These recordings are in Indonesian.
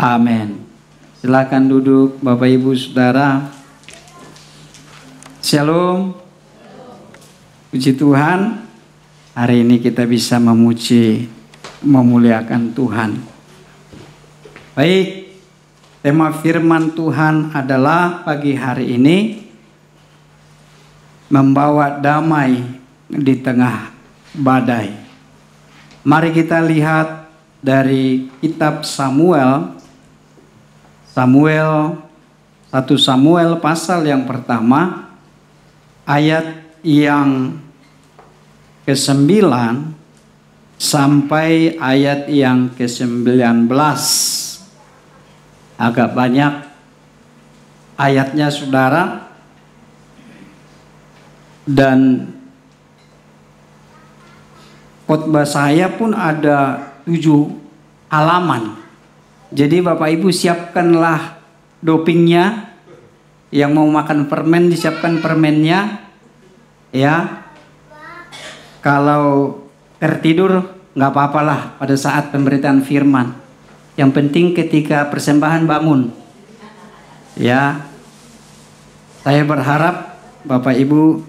Amin. Silakan duduk Bapak Ibu Saudara. Shalom. Puji Tuhan, hari ini kita bisa memuji, memuliakan Tuhan. Baik, tema firman Tuhan adalah pagi hari ini membawa damai di tengah badai. Mari kita lihat dari kitab Samuel 1 Samuel pasal yang pertama, ayat yang ke-9 sampai ayat yang ke-19. Agak banyak ayatnya saudara, dan khotbah saya pun ada 7 halaman. Jadi Bapak Ibu siapkanlah dopingnya. Yang mau makan permen disiapkan permennya, ya. Kalau tertidur nggak apa-apalah pada saat pemberitaan firman. Yang penting ketika persembahan bangun, ya. Saya berharap Bapak Ibu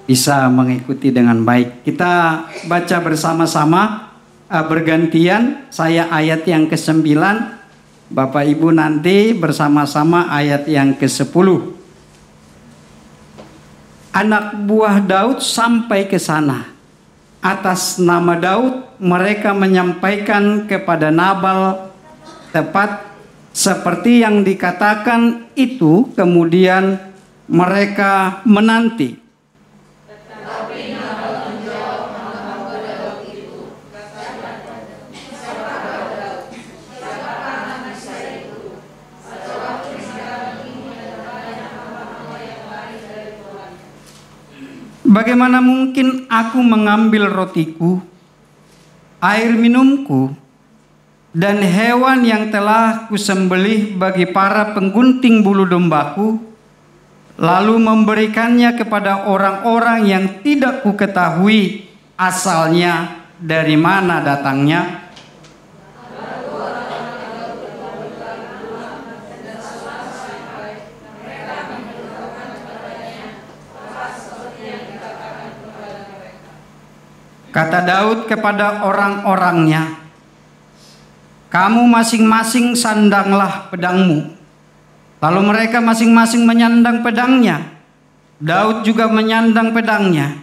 bisa mengikuti dengan baik. Kita baca bersama-sama, bergantian. Saya ayat yang ke-9, Bapak Ibu nanti bersama-sama ayat yang ke-10. Anak buah Daud sampai ke sana. Atas nama Daud mereka menyampaikan kepada Nabal tepat seperti yang dikatakan itu. Kemudian mereka menanti. Bagaimana mungkin aku mengambil rotiku, air minumku, dan hewan yang telah kusembelih bagi para penggunting bulu dombaku, lalu memberikannya kepada orang-orang yang tidak kuketahui asalnya dari mana datangnya? Kata Daud kepada orang-orangnya, kamu masing-masing sandanglah pedangmu. Lalu mereka masing-masing menyandang pedangnya. Daud juga menyandang pedangnya.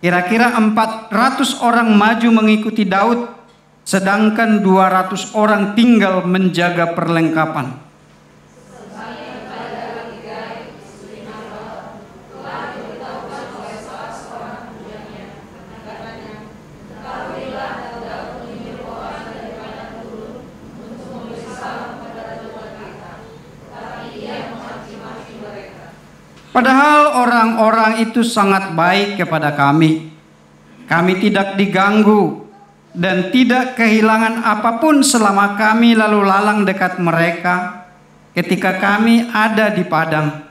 Kira-kira 400 orang maju mengikuti Daud, sedangkan 200 orang tinggal menjaga perlengkapan. Padahal orang-orang itu sangat baik kepada kami. Kami tidak diganggu dan tidak kehilangan apapun selama kami lalu lalang dekat mereka ketika kami ada di padang.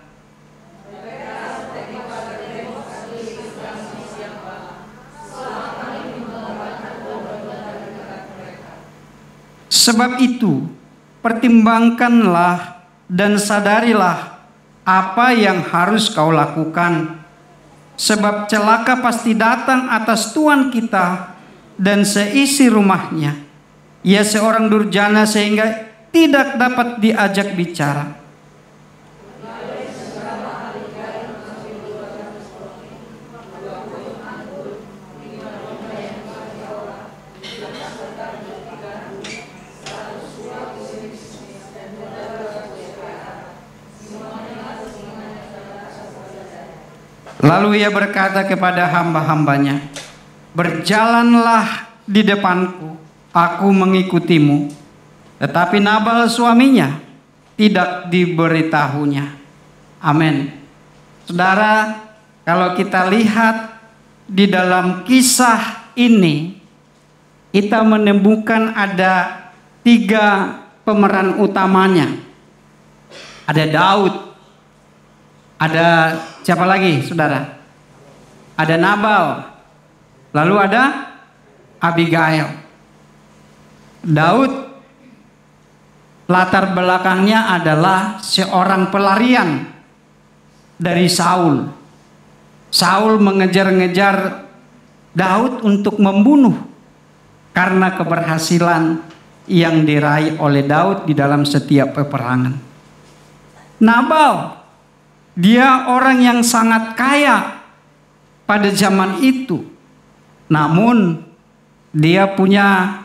Sebab itu, pertimbangkanlah dan sadarilah apa yang harus kau lakukan, sebab celaka pasti datang atas Tuan kita dan seisi rumahnya. Ia seorang durjana sehingga tidak dapat diajak bicara. Lalu ia berkata kepada hamba-hambanya, berjalanlah di depanku, aku mengikutimu. Tetapi Nabal suaminya tidak diberitahunya. Amin. Saudara, kalau kita lihat di dalam kisah ini, kita menemukan ada 3 pemeran utamanya. Ada Daud. Ada siapa lagi, saudara? Ada Nabal. Lalu ada Abigail. Daud latar belakangnya adalah seorang pelarian dari Saul. Saul mengejar-ngejar Daud untuk membunuh karena keberhasilan yang diraih oleh Daud di dalam setiap peperangan. Nabal, dia orang yang sangat kaya pada zaman itu. Namun dia punya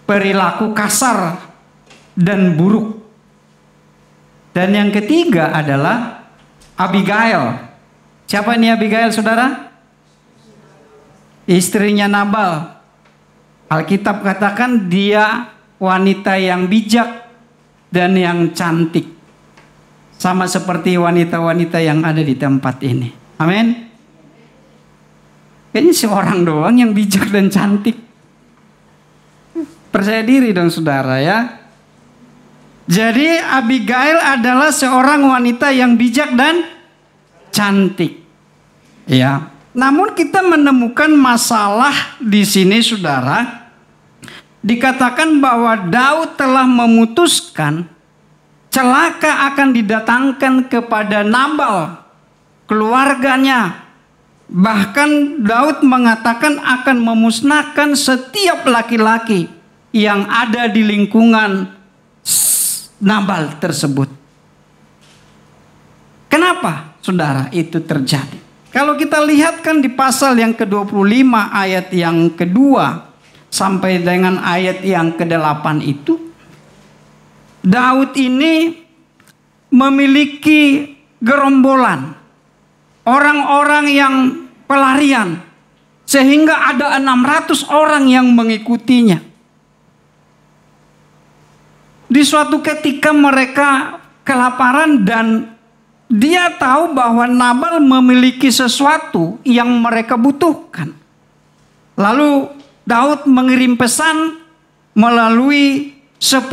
perilaku kasar dan buruk. Dan yang ketiga adalah Abigail. Siapa ini Abigail, saudara? Istrinya Nabal. Alkitab katakan dia wanita yang bijak dan yang cantik. Sama seperti wanita-wanita yang ada di tempat ini. Amin. Kayaknya seorang doang yang bijak dan cantik. Percaya diri dong saudara ya. Jadi Abigail adalah seorang wanita yang bijak dan cantik. Ya. Namun kita menemukan masalah di sini saudara. Dikatakan bahwa Daud telah memutuskan celaka akan didatangkan kepada Nabal, keluarganya. Bahkan Daud mengatakan akan memusnahkan setiap laki-laki yang ada di lingkungan Nabal tersebut. Kenapa saudara itu terjadi? Kalau kita lihat kan di pasal yang ke-25 ayat yang kedua sampai dengan ayat yang ke-8 itu, Daud ini memiliki gerombolan orang-orang yang pelarian sehingga ada 600 orang yang mengikutinya. Di suatu ketika mereka kelaparan dan dia tahu bahwa Nabal memiliki sesuatu yang mereka butuhkan. Lalu Daud mengirim pesan melalui 10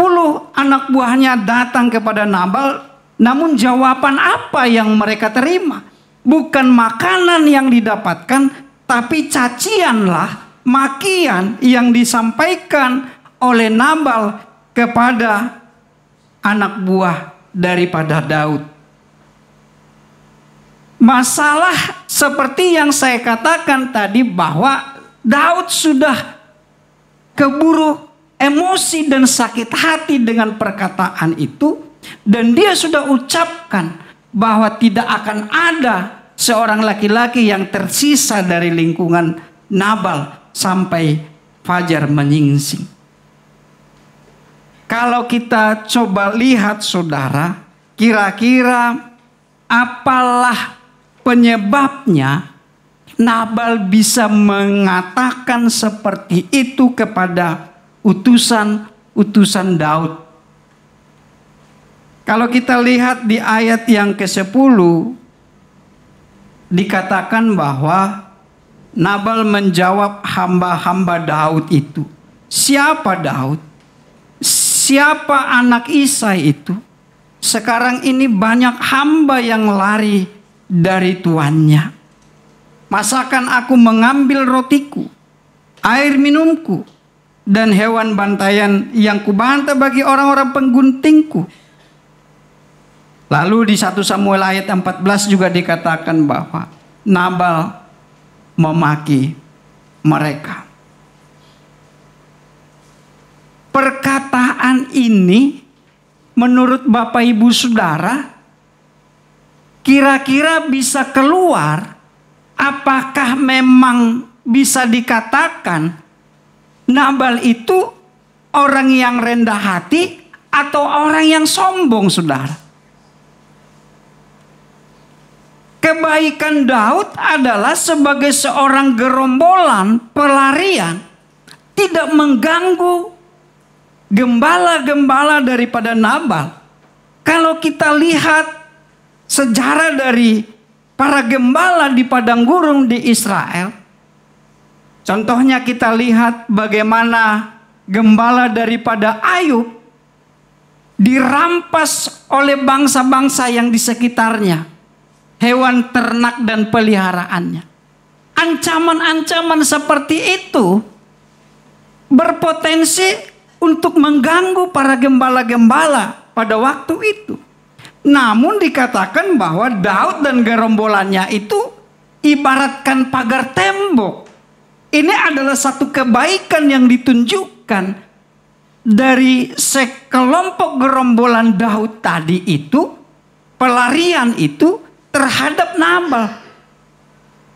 anak buahnya datang kepada Nabal. Namun jawaban apa yang mereka terima? Bukan makanan yang didapatkan, tapi cacianlah, makian yang disampaikan oleh Nabal kepada anak buah daripada Daud. Masalah seperti yang saya katakan tadi bahwa Daud sudah keburu emosi dan sakit hati dengan perkataan itu. Dan dia sudah ucapkan bahwa tidak akan ada seorang laki-laki yang tersisa dari lingkungan Nabal sampai fajar menyingsing. Kalau kita coba lihat saudara, kira-kira apalah penyebabnya Nabal bisa mengatakan seperti itu kepada utusan Daud. Kalau kita lihat di ayat yang ke-10 dikatakan bahwa Nabal menjawab hamba-hamba Daud itu. Siapa Daud? Siapa anak Isai itu? Sekarang ini banyak hamba yang lari dari tuannya. Masakan aku mengambil rotiku, air minumku, dan hewan bantaian yang kubanta bagi orang-orang pengguntingku. Lalu di 1 Samuel ayat 14 juga dikatakan bahwa Nabal memaki mereka. Perkataan ini menurut Bapak Ibu Saudara kira-kira bisa keluar, apakah memang bisa dikatakan Nabal itu orang yang rendah hati atau orang yang sombong saudara? Kebaikan Daud adalah sebagai seorang gerombolan pelarian tidak mengganggu gembala-gembala daripada Nabal. Kalau kita lihat sejarah dari para gembala di padang gurun di Israel, contohnya kita lihat bagaimana gembala daripada Ayub dirampas oleh bangsa-bangsa yang di sekitarnya, hewan ternak dan peliharaannya. Ancaman-ancaman seperti itu berpotensi untuk mengganggu para gembala-gembala pada waktu itu. Namun dikatakan bahwa Daud dan gerombolannya itu ibaratkan pagar tembok. Ini adalah satu kebaikan yang ditunjukkan dari sekelompok gerombolan Daud tadi itu, pelarian itu terhadap Nabal.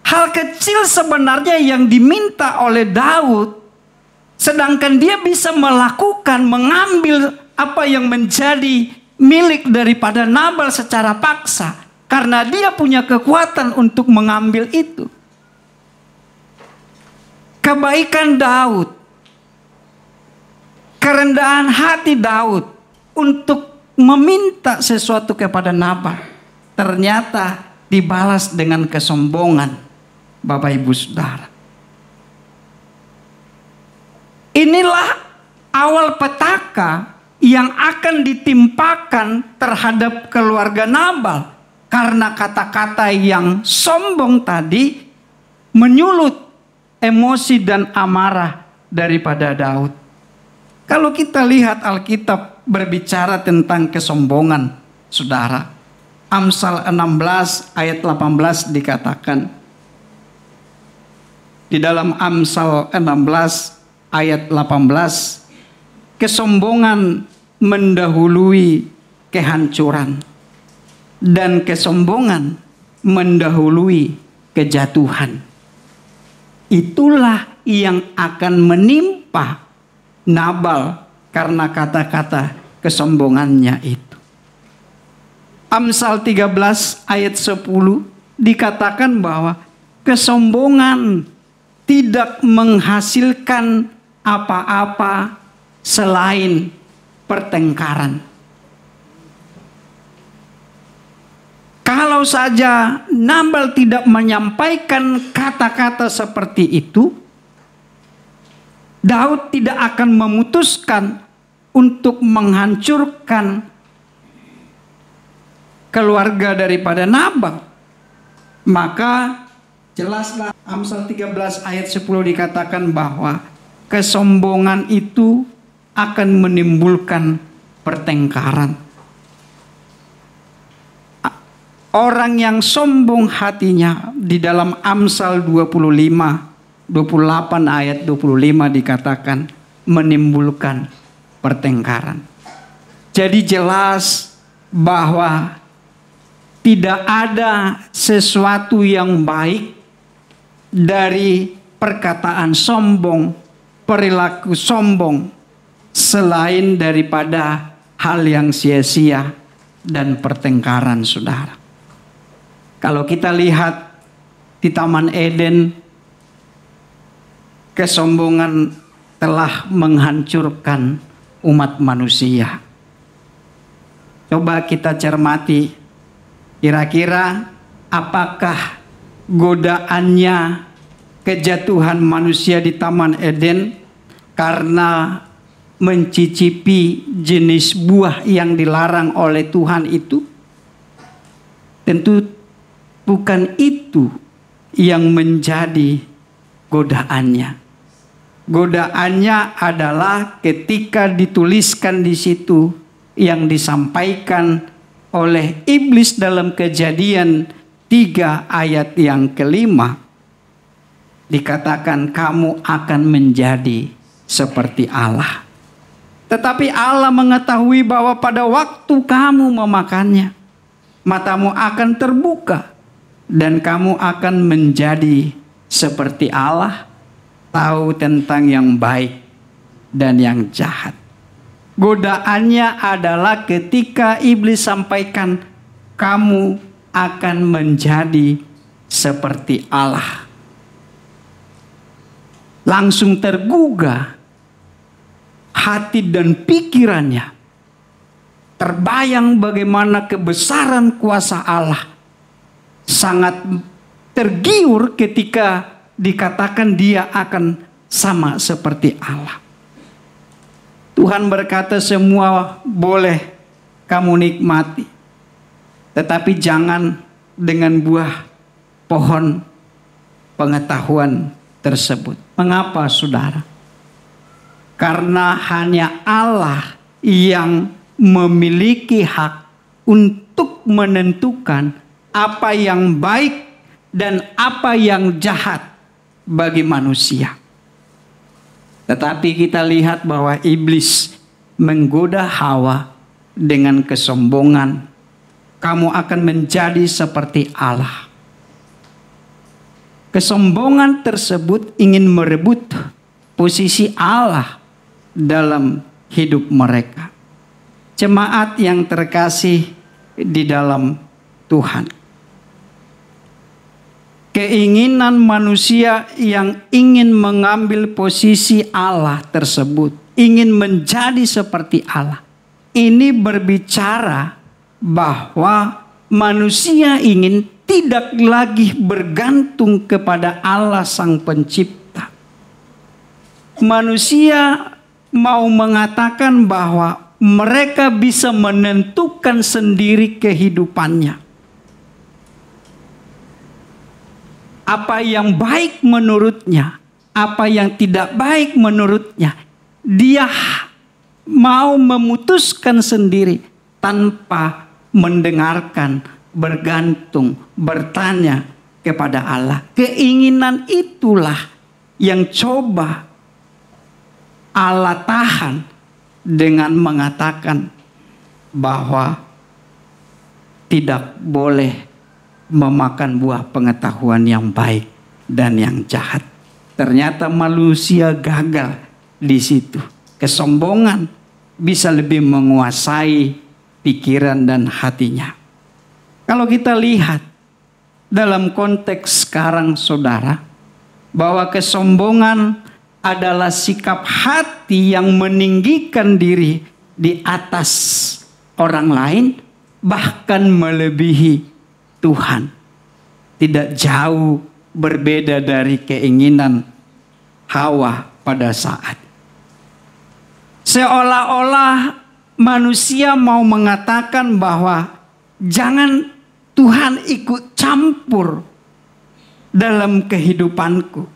Hal kecil sebenarnya yang diminta oleh Daud, sedangkan dia bisa melakukan, mengambil apa yang menjadi milik daripada Nabal secara paksa, karena dia punya kekuatan untuk mengambil itu. Kebaikan Daud, kerendahan hati Daud untuk meminta sesuatu kepada Nabal, ternyata dibalas dengan kesombongan. Bapak Ibu Saudara, inilah awal petaka yang akan ditimpakan terhadap keluarga Nabal, karena kata-kata yang sombong tadi menyulut emosi dan amarah daripada Daud. Kalau kita lihat Alkitab berbicara tentang kesombongan, saudara, Amsal 16 ayat 18 dikatakan, di dalam Amsal 16 ayat 18, kesombongan mendahului kehancuran dan kesombongan mendahului kejatuhan. Itulah yang akan menimpa Nabal karena kata-kata kesombongannya itu. Amsal 13 ayat 10 dikatakan bahwa kesombongan tidak menghasilkan apa-apa selain pertengkaran. Kalau saja Nabal tidak menyampaikan kata-kata seperti itu, Daud tidak akan memutuskan untuk menghancurkan keluarga daripada Nabal. Maka jelaslah Amsal 13 ayat 10 dikatakan bahwa kesombongan itu akan menimbulkan pertengkaran. Orang yang sombong hatinya, di dalam Amsal 28 ayat 25 dikatakan menimbulkan pertengkaran. Jadi jelas bahwa tidak ada sesuatu yang baik dari perkataan sombong, perilaku sombong, selain daripada hal yang sia-sia dan pertengkaran, saudara. Kalau kita lihat di Taman Eden, kesombongan telah menghancurkan umat manusia. Coba kita cermati, kira-kira apakah godaannya kejatuhan manusia di Taman Eden karena mencicipi jenis buah yang dilarang oleh Tuhan itu? Tentu bukan itu yang menjadi godaannya. Godaannya adalah ketika dituliskan di situ yang disampaikan oleh iblis dalam Kejadian 3 ayat yang kelima, dikatakan kamu akan menjadi seperti Allah. Tetapi Allah mengetahui bahwa pada waktu kamu memakannya, matamu akan terbuka dan kamu akan menjadi seperti Allah, tahu tentang yang baik dan yang jahat. Godaannya adalah ketika iblis sampaikan kamu akan menjadi seperti Allah. Langsung tergugah hati dan pikirannya. Terbayang bagaimana kebesaran kuasa Allah. Sangat tergiur ketika dikatakan dia akan sama seperti Allah. Tuhan berkata semua boleh kamu nikmati, tetapi jangan dengan buah pohon pengetahuan tersebut. Mengapa, saudara? Karena hanya Allah yang memiliki hak untuk menentukan apa yang baik dan apa yang jahat bagi manusia. Tetapi kita lihat bahwa iblis menggoda Hawa dengan kesombongan. Kamu akan menjadi seperti Allah. Kesombongan tersebut ingin merebut posisi Allah dalam hidup mereka. Jemaat yang terkasih di dalam Tuhan. Keinginan manusia yang ingin mengambil posisi Allah tersebut, ingin menjadi seperti Allah. Ini berbicara bahwa manusia ingin tidak lagi bergantung kepada Allah Sang Pencipta. Manusia mau mengatakan bahwa mereka bisa menentukan sendiri kehidupannya. Apa yang baik menurutnya, apa yang tidak baik menurutnya, dia mau memutuskan sendiri tanpa mendengarkan, bergantung, bertanya kepada Allah. Keinginan itulah yang coba Allah tahan dengan mengatakan bahwa tidak boleh memakan buah pengetahuan yang baik dan yang jahat. Ternyata manusia gagal di situ. Kesombongan bisa lebih menguasai pikiran dan hatinya. Kalau kita lihat dalam konteks sekarang saudara, bahwa kesombongan adalah sikap hati yang meninggikan diri di atas orang lain, bahkan melebihi Tuhan. Tidak jauh berbeda dari keinginan Hawa pada saat. Seolah-olah manusia mau mengatakan bahwa jangan Tuhan ikut campur dalam kehidupanku.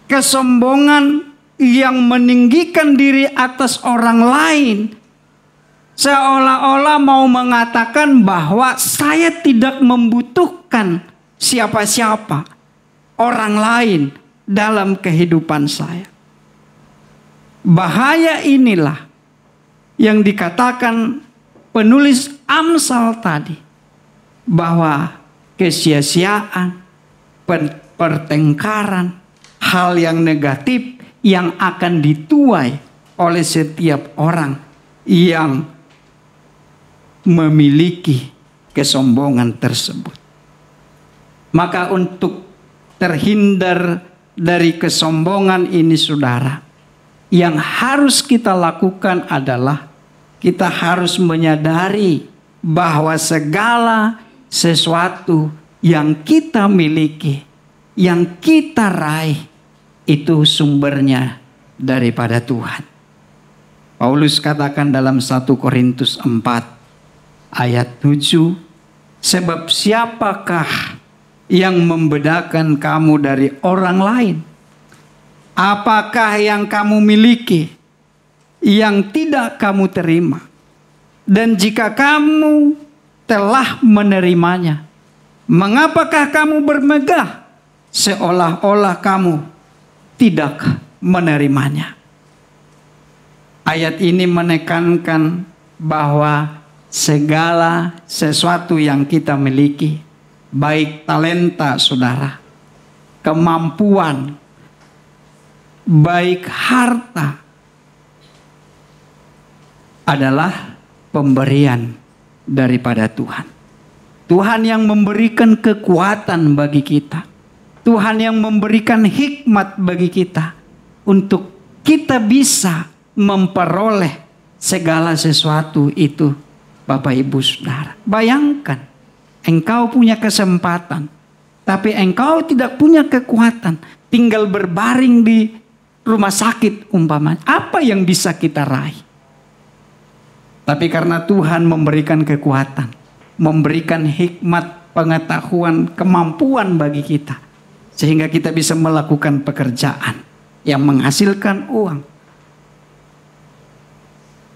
Kesombongan yang meninggikan diri atas orang lain seolah-olah mau mengatakan bahwa saya tidak membutuhkan siapa-siapa orang lain dalam kehidupan saya. Bahaya inilah yang dikatakan penulis Amsal tadi, bahwa kesia-siaan, pertengkaran, hal yang negatif yang akan dituai oleh setiap orang yang memiliki kesombongan tersebut. Maka untuk terhindar dari kesombongan ini saudara, yang harus kita lakukan adalah kita harus menyadari bahwa segala sesuatu yang kita miliki, yang kita raih, itu sumbernya daripada Tuhan. Paulus katakan dalam 1 Korintus 4 ayat 7, sebab siapakah yang membedakan kamu dari orang lain? Apakah yang kamu miliki yang tidak kamu terima? Dan jika kamu telah menerimanya, mengapakah kamu bermegah seolah-olah kamu tidak menerimanya? Ayat ini menekankan bahwa segala sesuatu yang kita miliki, baik talenta saudara, kemampuan, baik harta, adalah pemberian daripada Tuhan. Tuhan yang memberikan kekuatan bagi kita. Tuhan yang memberikan hikmat bagi kita untuk kita bisa memperoleh segala sesuatu itu. Bapak Ibu Saudara, bayangkan engkau punya kesempatan, tapi engkau tidak punya kekuatan, tinggal berbaring di rumah sakit umpamanya. Apa yang bisa kita raih? Tapi karena Tuhan memberikan kekuatan, memberikan hikmat, pengetahuan, kemampuan bagi kita, sehingga kita bisa melakukan pekerjaan yang menghasilkan uang,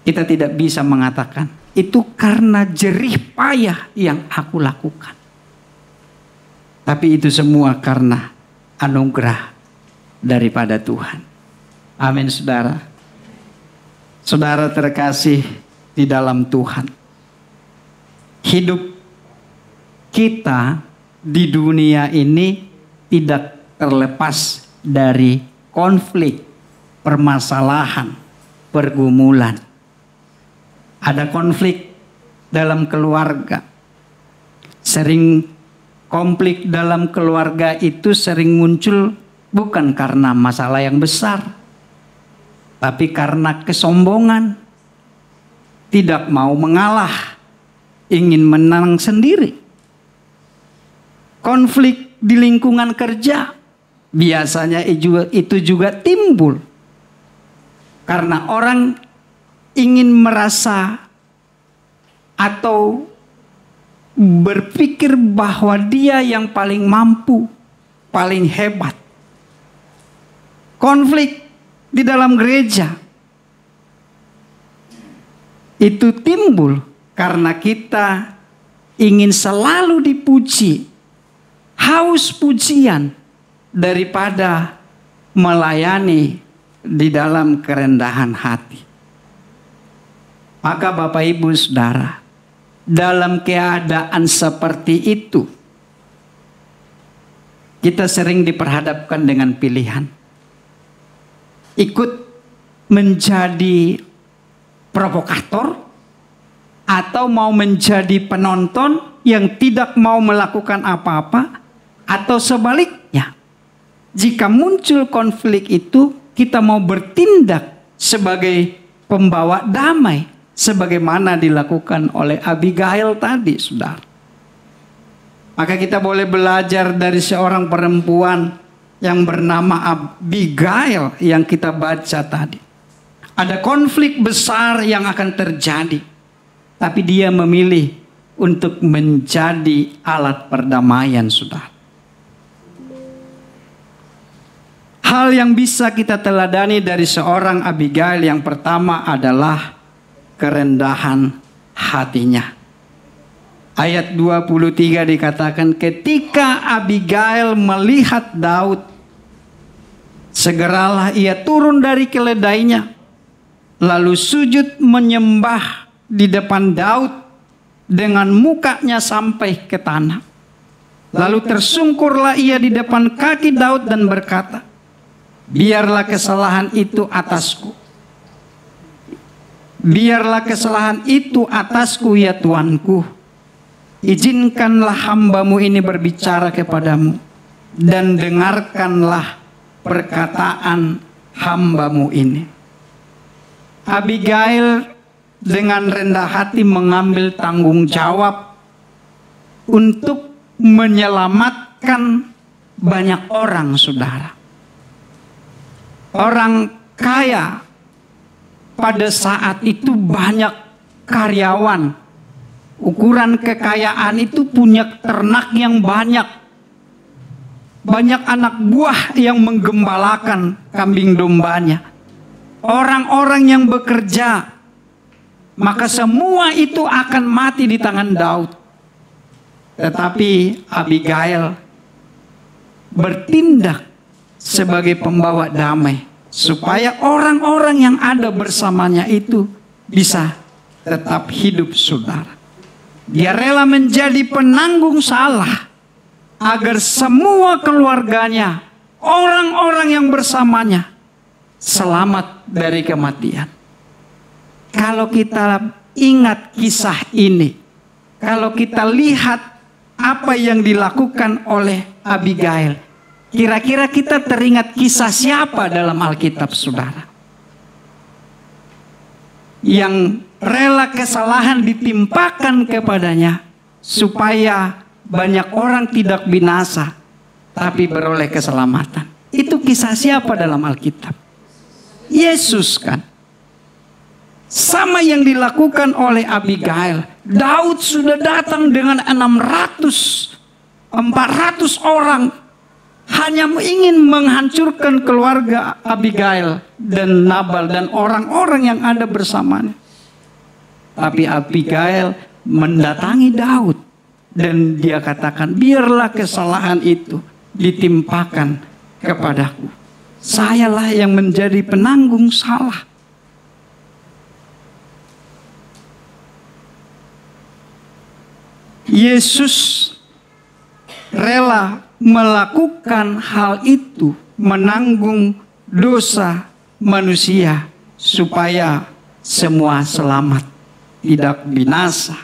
kita tidak bisa mengatakan itu karena jerih payah yang aku lakukan. Tapi itu semua karena anugerah daripada Tuhan. Amin, saudara. Saudara terkasih di dalam Tuhan, hidup kita di dunia ini tidak terlepas dari konflik, permasalahan, pergumulan. Ada konflik dalam keluarga. Sering konflik dalam keluarga itu sering muncul bukan karena masalah yang besar, tapi karena kesombongan, tidak mau mengalah, ingin menang sendiri. Konflik di lingkungan kerja biasanya itu juga timbul karena orang ingin merasa atau berpikir bahwa dia yang paling mampu, paling hebat. Konflik di dalam gereja itu timbul karena kita ingin selalu dipuji, haus pujian daripada melayani di dalam kerendahan hati. Maka Bapak Ibu Saudara, dalam keadaan seperti itu, kita sering diperhadapkan dengan pilihan. Ikut menjadi provokator atau mau menjadi penonton yang tidak mau melakukan apa-apa, atau sebaliknya. Jika muncul konflik itu, kita mau bertindak sebagai pembawa damai, sebagaimana dilakukan oleh Abigail tadi, saudara. Maka kita boleh belajar dari seorang perempuan yang bernama Abigail yang kita baca tadi. Ada konflik besar yang akan terjadi, tapi dia memilih untuk menjadi alat perdamaian, saudara. Hal yang bisa kita teladani dari seorang Abigail yang pertama adalah kerendahan hatinya. Ayat 23 dikatakan, ketika Abigail melihat Daud, segeralah ia turun dari keledainya, lalu sujud menyembah di depan Daud dengan mukanya sampai ke tanah. Lalu tersungkurlah ia di depan kaki Daud dan berkata, biarlah kesalahan itu atasku. Biarlah kesalahan itu atasku ya Tuanku. Izinkanlah hambamu ini berbicara kepadamu, dan dengarkanlah perkataan hambamu ini. Abigail dengan rendah hati mengambil tanggung jawab untuk menyelamatkan banyak orang, saudara. Orang kaya pada saat itu banyak karyawan. Ukuran kekayaan itu punya ternak yang banyak. Banyak anak buah yang menggembalakan kambing dombanya. Orang-orang yang bekerja. Maka semua itu akan mati di tangan Daud. Tetapi Abigail bertindak sebagai pembawa damai, supaya orang-orang yang ada bersamanya itu bisa tetap hidup, saudara. Dia rela menjadi penanggung salah agar semua keluarganya, orang-orang yang bersamanya selamat dari kematian. Kalau kita ingat kisah ini, kalau kita lihat apa yang dilakukan oleh Abigail, kira-kira kita teringat kisah siapa dalam Alkitab, saudara? Yang rela kesalahan ditimpakan kepadanya supaya banyak orang tidak binasa tapi beroleh keselamatan. Itu kisah siapa dalam Alkitab? Yesus, kan? Sama yang dilakukan oleh Abigail. Daud sudah datang dengan 400 orang, hanya ingin menghancurkan keluarga Abigail dan Nabal dan orang-orang yang ada bersamanya. Tapi Abigail mendatangi Daud dan dia katakan, biarlah kesalahan itu ditimpakan kepadaku. Sayalah yang menjadi penanggung salah. Yesus rela melakukan hal itu, menanggung dosa manusia supaya semua selamat, tidak binasa.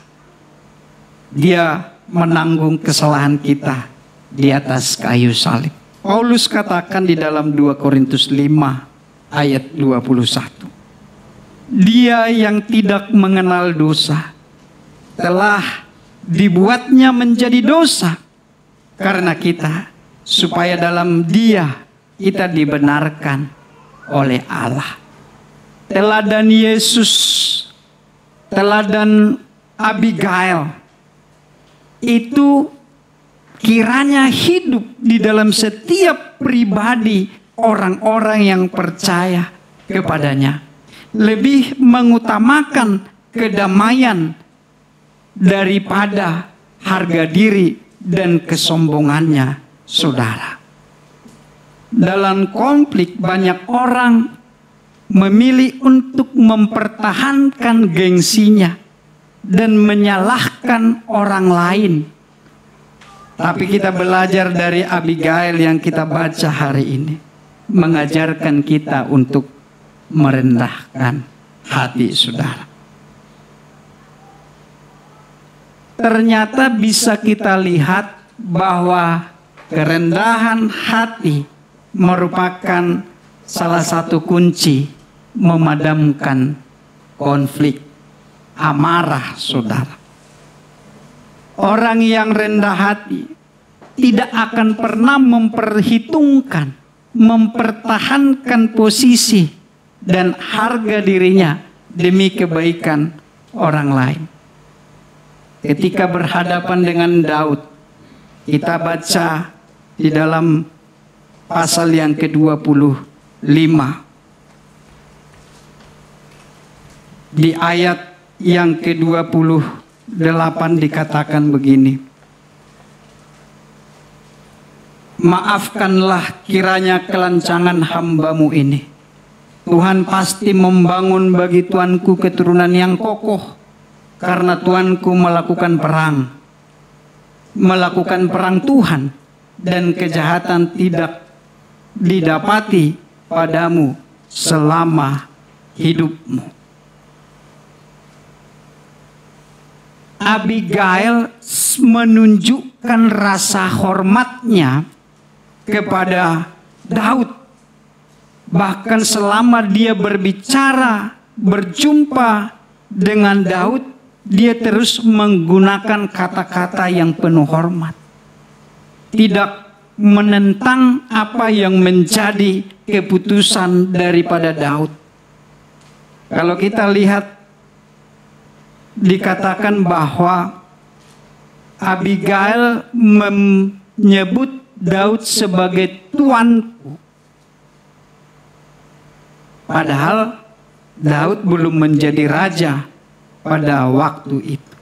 Dia menanggung kesalahan kita di atas kayu salib. Paulus katakan di dalam 2 Korintus 5 ayat 21. Dia yang tidak mengenal dosa telah dibuatnya menjadi dosa karena kita, supaya dalam Dia kita dibenarkan oleh Allah. Teladan Yesus, teladan Abigail itu kiranya hidup di dalam setiap pribadi orang-orang yang percaya kepadanya. Lebih mengutamakan kedamaian daripada harga diri dan kesombongannya, saudara. Dalam konflik banyak orang memilih untuk mempertahankan gengsinya dan menyalahkan orang lain. Tapi kita belajar dari Abigail yang kita baca hari ini, mengajarkan kita untuk merendahkan hati, saudara. Ternyata bisa kita lihat bahwa kerendahan hati merupakan salah satu kunci memadamkan konflik amarah, saudara. Orang yang rendah hati tidak akan pernah memperhitungkan, mempertahankan posisi dan harga dirinya demi kebaikan orang lain. Ketika berhadapan dengan Daud, kita baca di dalam pasal yang ke-25 di ayat yang ke-28 dikatakan begini. Maafkanlah kiranya kelancangan hambamu ini. Tuhan pasti membangun bagi tuanku keturunan yang kokoh, karena tuanku melakukan perang Tuhan, dan kejahatan tidak didapati padamu selama hidupmu. Abigail menunjukkan rasa hormatnya kepada Daud. Bahkan selama dia berbicara, berjumpa dengan Daud, dia terus menggunakan kata-kata yang penuh hormat. Tidak menentang apa yang menjadi keputusan daripada Daud. Kalau kita lihat, dikatakan bahwa Abigail menyebut Daud sebagai tuanku. Padahal Daud belum menjadi raja pada waktu itu.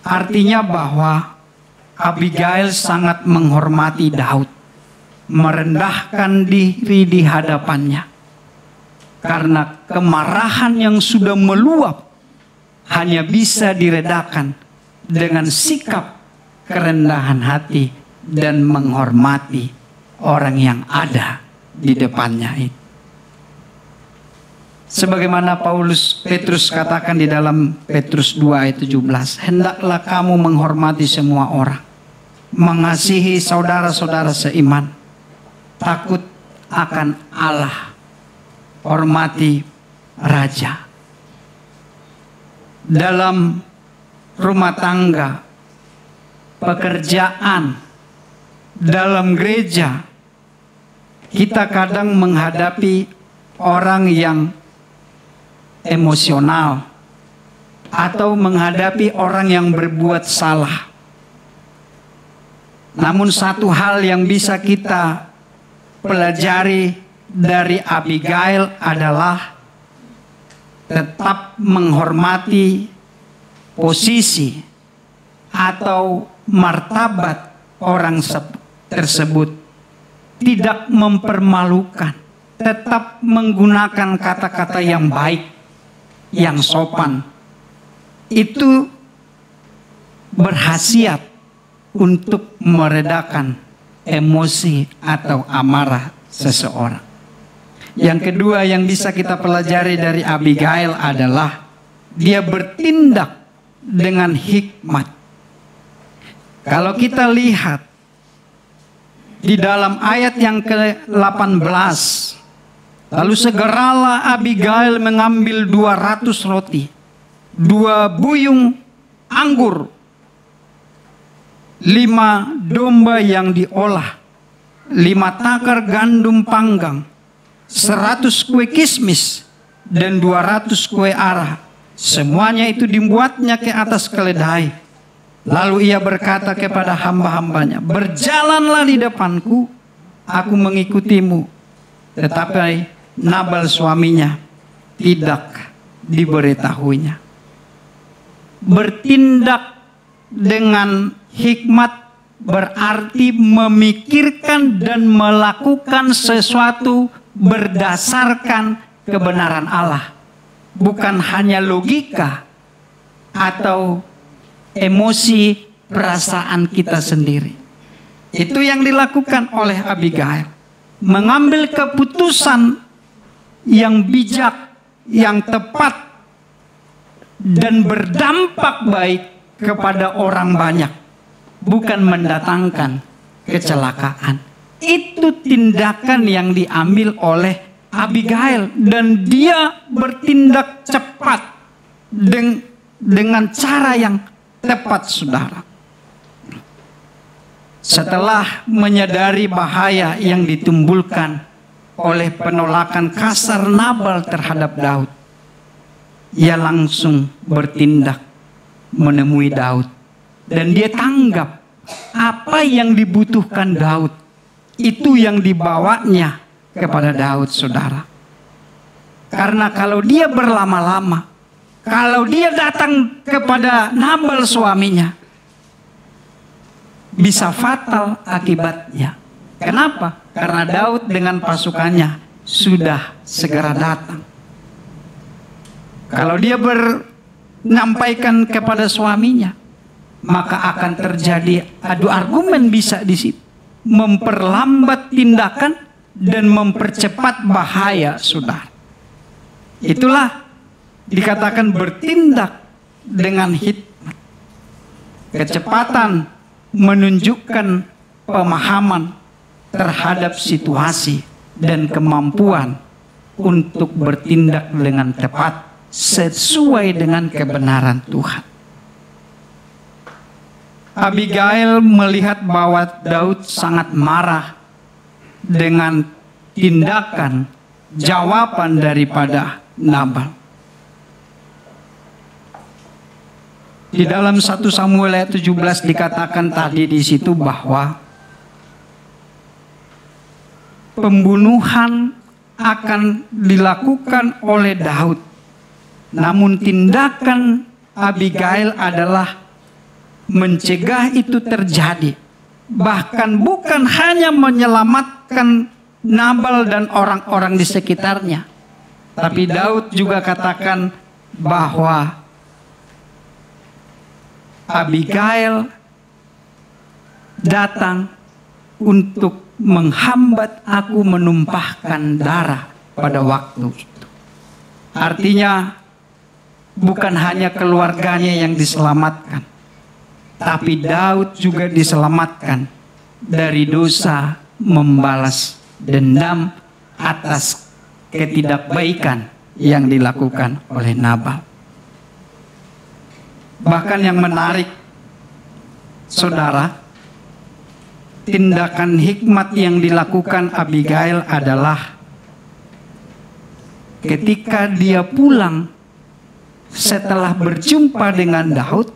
Artinya bahwa Abigail sangat menghormati Daud, merendahkan diri di hadapannya. Karena kemarahan yang sudah meluap hanya bisa diredakan dengan sikap kerendahan hati dan menghormati orang yang ada di depannya itu. Sebagaimana Petrus katakan di dalam Petrus 2 ayat 17, hendaklah kamu menghormati semua orang, mengasihi saudara-saudara seiman, takut akan Allah, hormati raja. Dalam rumah tangga, pekerjaan, dalam gereja, kita kadang menghadapi orang yang emosional atau menghadapi orang yang berbuat salah. Namun satu hal yang bisa kita pelajari dari Abigail adalah tetap menghormati posisi atau martabat orang tersebut, tidak mempermalukan, tetap menggunakan kata-kata yang baik, yang sopan. Itu berhasiat untuk meredakan emosi atau amarah seseorang. Yang kedua yang bisa kita pelajari dari Abigail adalah dia bertindak dengan hikmat. Kalau kita lihat di dalam ayat yang ke-18, lalu segeralah Abigail mengambil 200 roti, 2 buyung anggur, 5 domba yang diolah, 5 takar gandum panggang, 100 kue kismis, dan 200 kue arah. Semuanya itu dibuatnya ke atas keledai. Lalu ia berkata kepada hamba-hambanya, berjalanlah di depanku, aku mengikutimu. Tetapi Nabal suaminya tidak diberitahuinya. Bertindak dengan hikmat berarti memikirkan dan melakukan sesuatu berdasarkan kebenaran Allah, bukan hanya logika atau emosi perasaan kita sendiri. Itu yang dilakukan oleh Abigail, mengambil keputusan yang bijak, yang tepat, dan berdampak baik kepada orang banyak, bukan mendatangkan kecelakaan. Itu tindakan yang diambil oleh Abigail, dan dia bertindak cepat dengan cara yang tepat, saudara. Setelah menyadari bahaya yang ditimbulkan oleh penolakan kasar Nabal terhadap Daud, ia langsung bertindak menemui Daud, dan dia tanggap apa yang dibutuhkan Daud. Itu yang dibawanya kepada Daud, saudara. Karena kalau dia berlama-lama, kalau dia datang kepada Nabal suaminya, bisa fatal akibatnya. Kenapa? Karena Daud dengan pasukannya sudah segera datang. Kalau dia menyampaikan kepada suaminya, maka akan terjadi adu argumen bisa di situ, memperlambat tindakan dan mempercepat bahaya, saudara. Itulah dikatakan bertindak dengan hikmat. Kecepatan menunjukkan pemahaman terhadap situasi dan kemampuan untuk bertindak dengan tepat sesuai dengan kebenaran Tuhan. Abigail melihat bahwa Daud sangat marah dengan tindakan jawaban daripada Nabal. Di dalam 1 Samuel ayat 17 dikatakan tadi di situ bahwa pembunuhan akan dilakukan oleh Daud. Namun tindakan Abigail adalah mencegah itu terjadi. Bahkan bukan hanya menyelamatkan Nabal dan orang-orang di sekitarnya, tapi Daud juga katakan bahwa Abigail datang untuk menghambat aku menumpahkan darah pada waktu itu. Artinya bukan hanya keluarganya yang diselamatkan, tapi Daud juga diselamatkan dari dosa membalas dendam atas ketidakbaikan yang dilakukan oleh Nabal. Bahkan yang menarik, saudara, tindakan hikmat yang dilakukan Abigail adalah ketika dia pulang setelah berjumpa dengan Daud,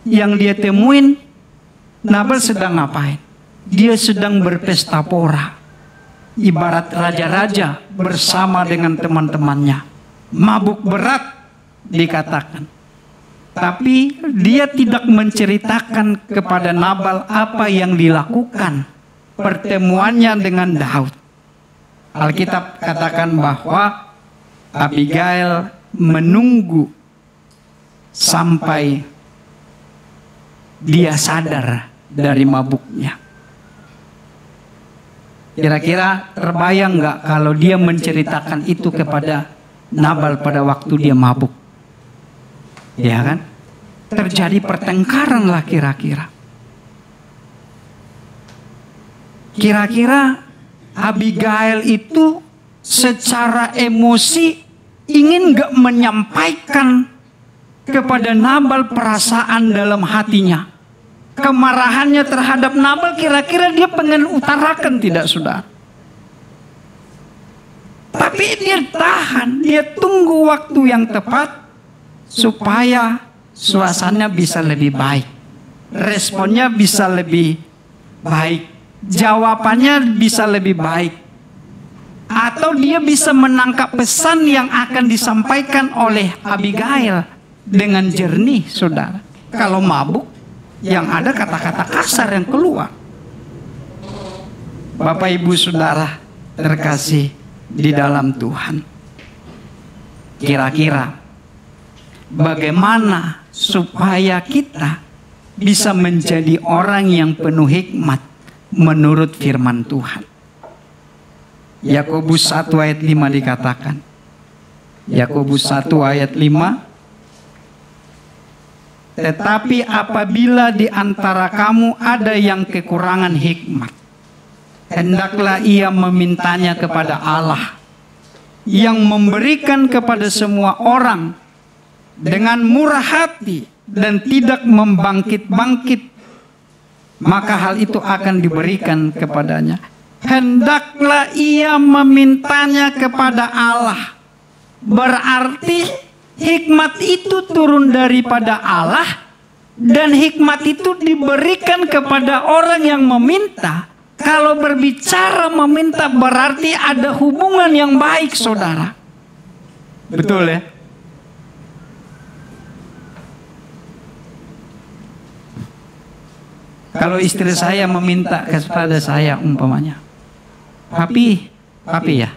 yang dia temuin Nabal sedang ngapain? Dia sedang berpesta pora, ibarat raja-raja bersama dengan teman-temannya, mabuk berat dikatakan. Tapi dia tidak menceritakan kepada Nabal apa yang dilakukan pertemuannya dengan Daud. Alkitab katakan bahwa Abigail menunggu sampai dia sadar dari mabuknya. Kira-kira terbayang nggak kalau dia menceritakan itu kepada Nabal pada waktu dia mabuk? Ya kan? Terjadi pertengkaran lah kira-kira. Kira-kira Abigail itu secara emosi ingin nggak menyampaikan kepada Nabal perasaan dalam hatinya. Kemarahannya terhadap Nabal kira-kira dia pengen utarakan tidak, saudara? Tapi dia tahan, dia tunggu waktu yang tepat supaya suasananya bisa lebih baik, responnya bisa lebih baik, jawabannya bisa lebih baik, atau dia bisa menangkap pesan yang akan disampaikan oleh Abigail dengan jernih, saudara. Kalau mabuk, yang ada kata-kata kasar yang keluar. Bapak Ibu Saudara terkasih di dalam Tuhan, kira-kira bagaimana supaya kita bisa menjadi orang yang penuh hikmat menurut firman Tuhan? Yakobus 1 ayat 5 dikatakan. Yakobus 1 ayat 5. Tetapi apabila di antara kamu ada yang kekurangan hikmat, hendaklah ia memintanya kepada Allah, yang memberikan kepada semua orang dengan murah hati dan tidak membangkit-bangkit, maka hal itu akan diberikan kepadanya. Hendaklah ia memintanya kepada Allah. Berarti hikmat itu turun daripada Allah, dan hikmat itu diberikan kepada orang yang meminta. Kalau berbicara meminta berarti ada hubungan yang baik, saudara. Betul ya? Kalau istri saya meminta kepada saya umpamanya, papi ya,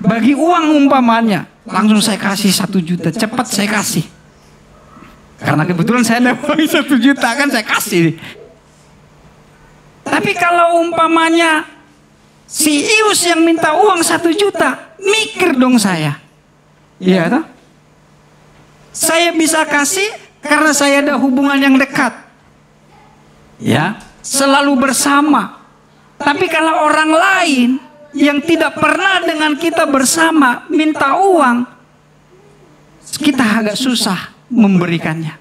bagi uang umpamanya, langsung saya kasih 1 juta, cepat saya kasih. Karena kebetulan saya ada uang 1 juta kan saya kasih. Tapi kalau umpamanya si Ius yang minta uang 1 juta, mikir dong saya. Iya toh? Saya bisa kasih karena saya ada hubungan yang dekat. Ya, selalu bersama. Tapi kalau orang lain yang tidak pernah dengan kita bersama minta uang, kita agak susah memberikannya.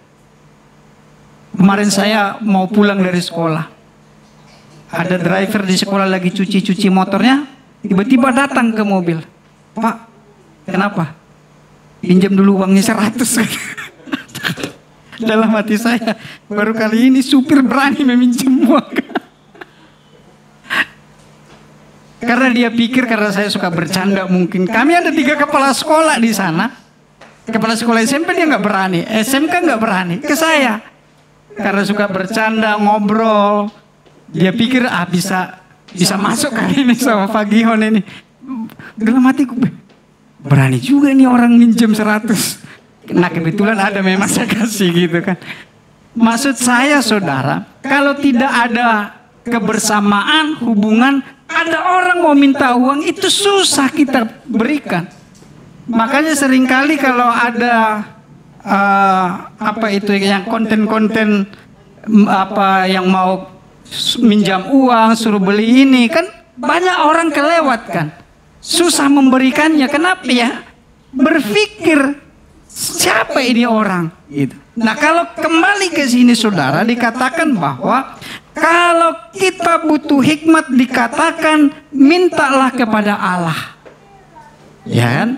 Kemarin saya mau pulang dari sekolah, ada driver di sekolah lagi cuci motornya, tiba-tiba datang ke mobil. Pak, kenapa? Pinjam dulu uangnya 100. Dalam hati saya, baru kali ini supir berani meminjam uang. Karena dia pikir karena saya suka bercanda mungkin. Kami ada 3 kepala sekolah di sana. Kepala sekolah SMP dia nggak berani, SMK nggak berani ke saya. Karena suka bercanda, ngobrol. Dia pikir bisa masuk kali ini sama Pak Gihon ini. Dalam hatiku, berani juga nih orang minjem 100. Nah kebetulan ada memang saya kasih gitu kan. Maksud saya saudara, kalau tidak ada kebersamaan, hubungan, ada orang mau minta uang itu susah kita berikan. Makanya seringkali kalau ada yang konten-konten yang mau minjam uang, suruh beli ini kan banyak orang kelewat kan. Susah memberikannya. Kenapa ya? Berpikir siapa ini orang gitu. Nah, kalau kembali ke sini saudara, dikatakan bahwa kalau kita butuh hikmat, dikatakan mintalah kepada Allah. Ya kan?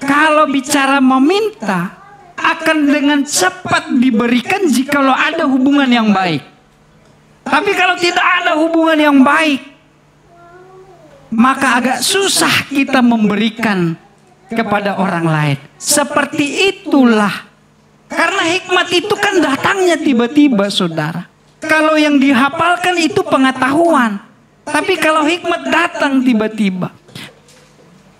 Kalau bicara meminta, akan dengan cepat diberikan jikalau ada hubungan yang baik. Tapi kalau tidak ada hubungan yang baik, maka agak susah kita memberikan kepada orang lain. Seperti itulah. Karena hikmat itu kan datangnya tiba-tiba, saudara. Kalau yang dihafalkan itu pengetahuan. Tapi kalau hikmat datang tiba-tiba.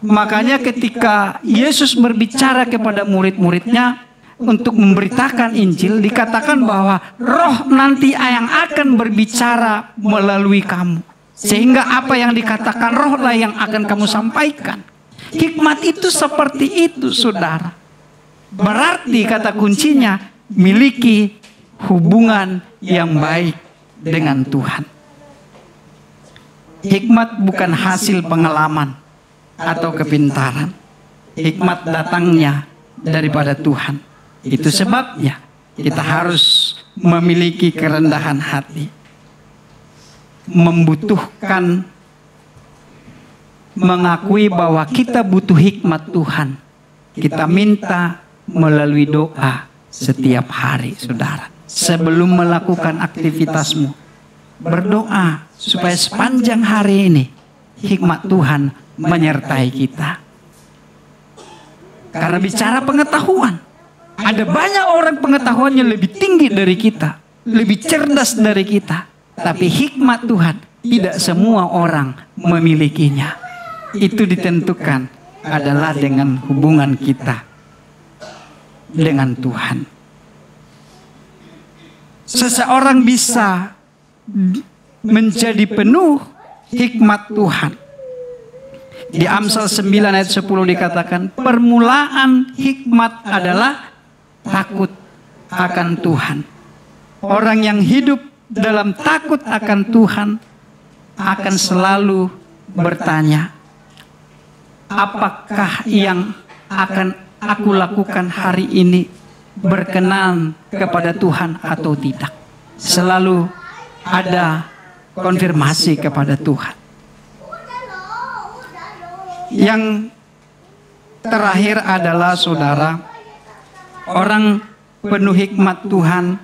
Makanya ketika Yesus berbicara kepada murid-muridnya untuk memberitakan Injil, dikatakan bahwa Roh nanti yang akan berbicara melalui kamu. Sehingga apa yang dikatakan Roh lah yang akan kamu sampaikan. Hikmat itu seperti itu, saudara. Berarti kata kuncinya, miliki hubungan yang baik dengan Tuhan. Hikmat bukan hasil pengalaman atau kepintaran. Hikmat datangnya daripada Tuhan. Itu sebabnya kita harus memiliki kerendahan hati. Membutuhkan, mengakui bahwa kita butuh hikmat Tuhan. Kita minta melalui doa setiap hari, saudara. Sebelum melakukan aktivitasmu, berdoa supaya sepanjang hari ini hikmat Tuhan menyertai kita. Karena bicara pengetahuan, ada banyak orang pengetahuannya lebih tinggi dari kita, lebih cerdas dari kita. Tapi hikmat Tuhan tidak semua orang memilikinya. Itu ditentukan adalah dengan hubungan kita dengan Tuhan. Seseorang bisa menjadi penuh hikmat Tuhan. Di Amsal 9 ayat 10 dikatakan, permulaan hikmat adalah takut akan Tuhan. Orang yang hidup dalam takut akan Tuhan akan selalu bertanya, apakah yang akan aku lakukan hari ini berkenan kepada Tuhan atau tidak? Selalu ada konfirmasi kepada Tuhan. Yang terakhir adalah, saudara, orang penuh hikmat Tuhan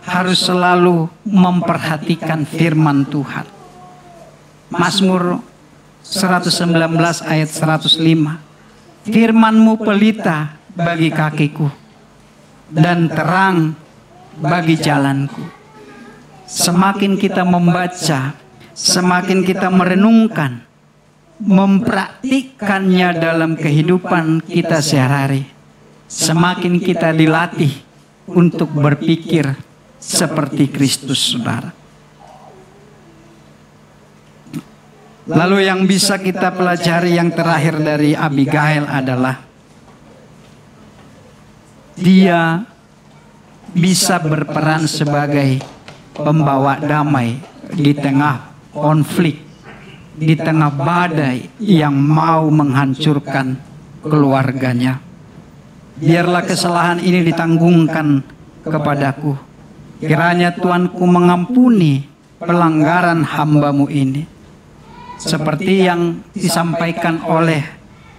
harus selalu memperhatikan firman Tuhan. Mazmur 119 ayat 105. Firman-Mu pelita bagi kakiku dan terang bagi jalanku. Semakin kita membaca, semakin kita merenungkan, mempraktikkannya dalam kehidupan kita sehari-hari, semakin kita dilatih untuk berpikir seperti Kristus, saudara. Lalu yang bisa kita pelajari yang terakhir dari Abigail adalah dia bisa berperan sebagai pembawa damai di tengah konflik, di tengah badai yang mau menghancurkan keluarganya. Biarlah kesalahan ini ditanggungkan kepadaku. Kiranya Tuanku mengampuni pelanggaran hamba-Mu ini. Seperti yang disampaikan oleh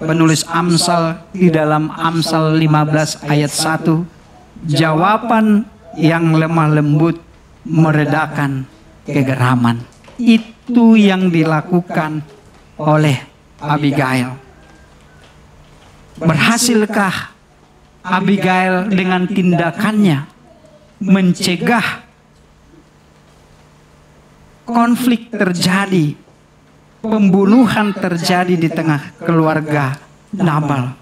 penulis Amsal di dalam Amsal 15 ayat 1. Jawaban yang lemah lembut meredakan kegeraman. Itu yang dilakukan oleh Abigail. Berhasilkah Abigail dengan tindakannya mencegah konflik terjadi, pembunuhan terjadi di tengah keluarga Nabal?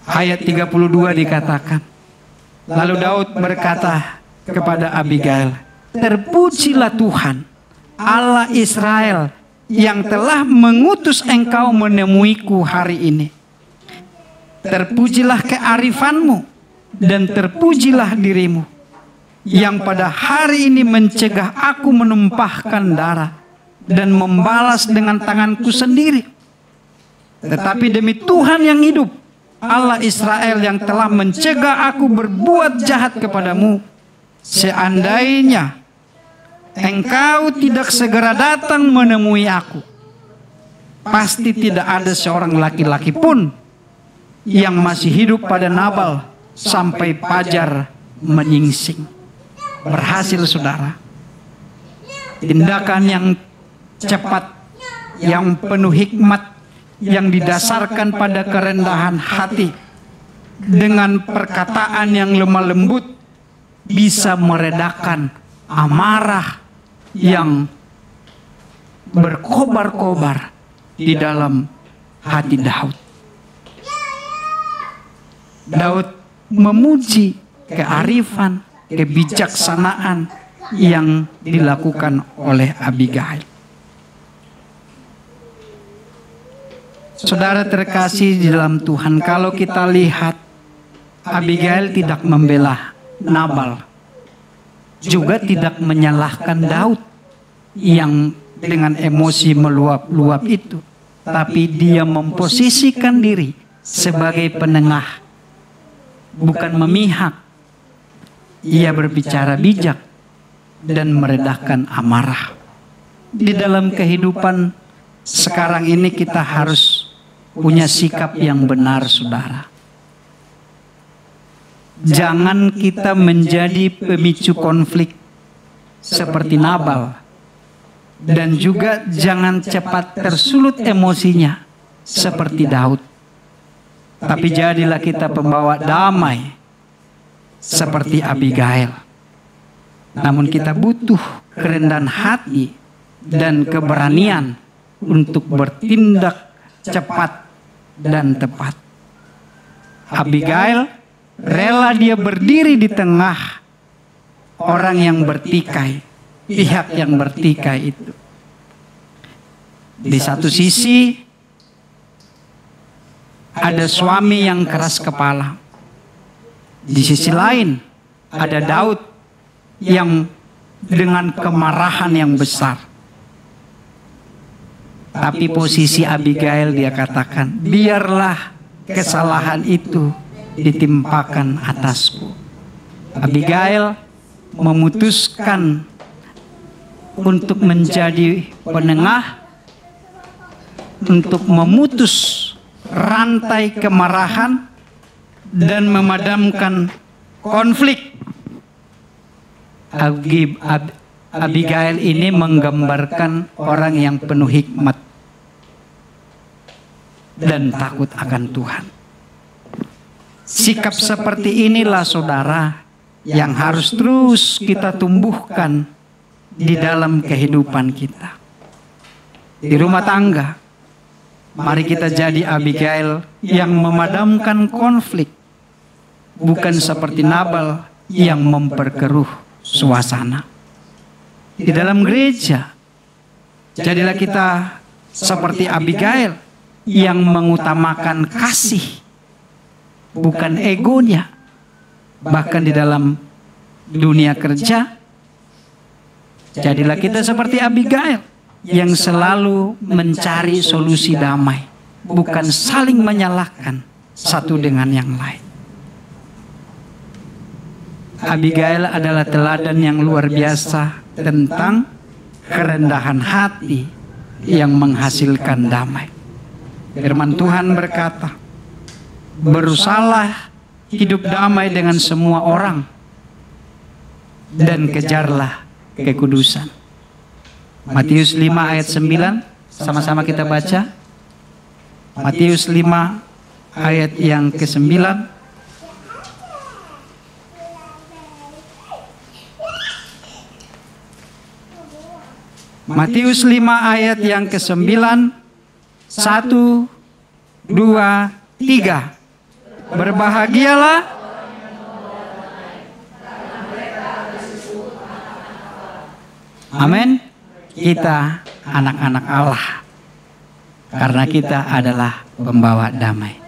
Ayat 32 dikatakan, lalu Daud berkata kepada Abigail, terpujilah Tuhan Allah Israel yang telah mengutus engkau menemuiku hari ini. Terpujilah kearifanmu dan terpujilah dirimu yang pada hari ini mencegah aku menumpahkan darah dan membalas dengan tanganku sendiri. Tetapi demi Tuhan yang hidup, Allah Israel yang telah mencegah aku berbuat jahat kepadamu, seandainya engkau tidak segera datang menemui aku, pasti tidak ada seorang laki-laki pun yang masih hidup pada Nabal sampai fajar menyingsing. Berhasil, saudara. tindakan yang cepat, yang penuh hikmat, yang didasarkan pada kerendahan hati, dengan perkataan yang lemah lembut, bisa meredakan amarah yang berkobar-kobar di dalam hati Daud. Daud memuji kearifan, kebijaksanaan yang dilakukan oleh Abigail. Saudara terkasih di dalam Tuhan, kalau kita lihat Abigail tidak membela Nabal, juga tidak menyalahkan Daud yang dengan emosi meluap-luap itu, tapi dia memposisikan diri sebagai penengah, bukan memihak. Ia berbicara bijak dan meredahkan amarah. Di dalam kehidupan sekarang ini kita harus punya sikap yang benar, saudara. Jangan kita menjadi pemicu konflik seperti Nabal, dan juga jangan cepat tersulut emosinya seperti Daud. Tapi jadilah kita pembawa damai seperti Abigail. Namun kita butuh kerendahan hati dan keberanian untuk bertindak cepat dan tepat. Abigail rela dia berdiri di tengah orang yang bertikai, pihak yang bertikai itu. Di satu sisi ada suami yang keras kepala. Di sisi lain ada Daud yang dengan kemarahan yang besar. Tapi posisi Abigail, dia katakan, biarlah kesalahan itu ditimpakan atasku. Abigail memutuskan untuk menjadi penengah, untuk memutus rantai kemarahan dan memadamkan konflik. Abigail ini menggambarkan orang yang penuh hikmat dan takut akan Tuhan. Sikap seperti inilah, saudara, yang harus terus kita tumbuhkan di dalam kehidupan kita. Di rumah tangga, mari kita jadi Abigail yang memadamkan konflik, bukan seperti Nabal yang memperkeruh suasana. Di dalam gereja, jadilah kita seperti Abigail yang mengutamakan kasih, bukan egonya. Bahkan di dalam dunia kerja, jadilah kita seperti Abigail yang selalu mencari solusi damai, bukan saling menyalahkan satu dengan yang lain. Abigail adalah teladan yang luar biasa tentang kerendahan hati yang menghasilkan damai. Firman Tuhan berkata, berusahalah hidup damai dengan semua orang dan kejarlah kekudusan. Matius 5 ayat 9, sama-sama kita baca. Matius 5 ayat yang ke-9. Matius 5 ayat yang ke-9, 1, 2, 3. Berbahagialah amin, kita anak-anak Allah, karena kita adalah pembawa damai.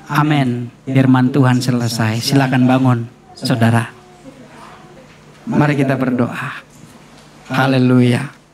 Amin. Firman Tuhan selesai. Silakan bangun, saudara. Mari kita berdoa. Haleluya.